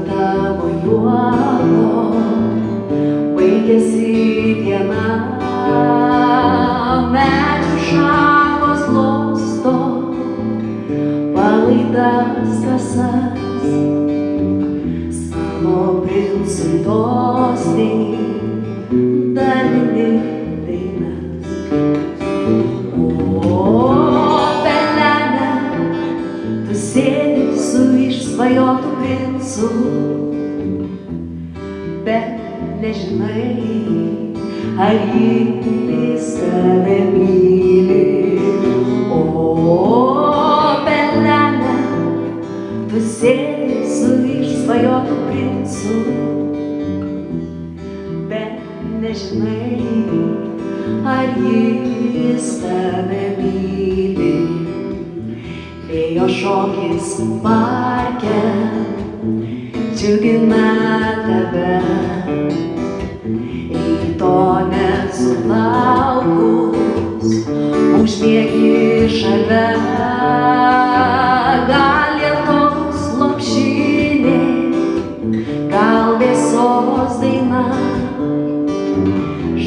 tavo juoko baigėsi diena, medžių šakos glosto palaidas kasas, savo princui dosniai dalini dainas. O pelene, tu sėdi su išsvajotu princu, bet nežinai, ar jis tave myli. O pelene, tu sėdi su išsvajotu princu, bet nežinai, ar jis tave myli. Vėjo šokis parke džiugina tave, ryto nesulaukus užmiegi šalia. Gal lietaus lopšinė, gal vėsos daina,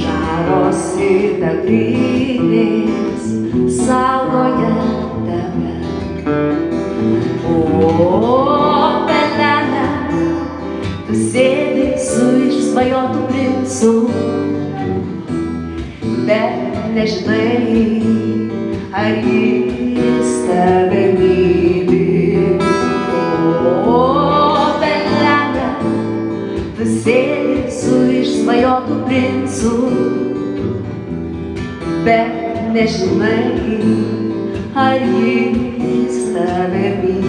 žaros sidabrinės saugoja tave. O pelene, tu sėdi su išsvajotu princu, bet nežinai, ar jis tave myli. O pelene, tu sėdi su išsvajotu princu, bet nežinai, ar jis tave myli.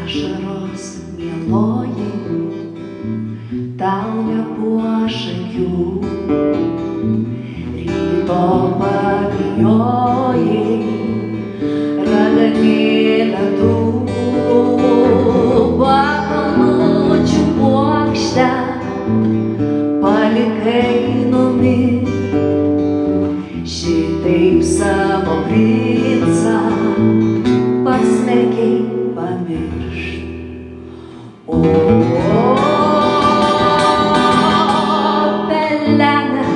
Ašaros mieloji, tau nepuoš akių, ryto pabijojai raganėlę tų, pakalnučių puokštę palikai numirt. Šitaip savo princą pasmerkei pamiršt. O pelene,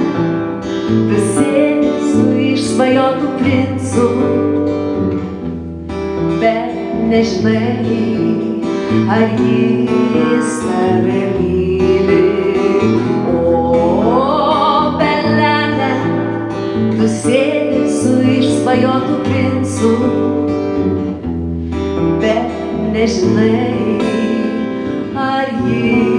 tu sėdi su išsvajotu princu, bet nežinai, ar jis tave myli. O pelene, tu sėdi su išsvajotu princu, bet nežinai, ar jis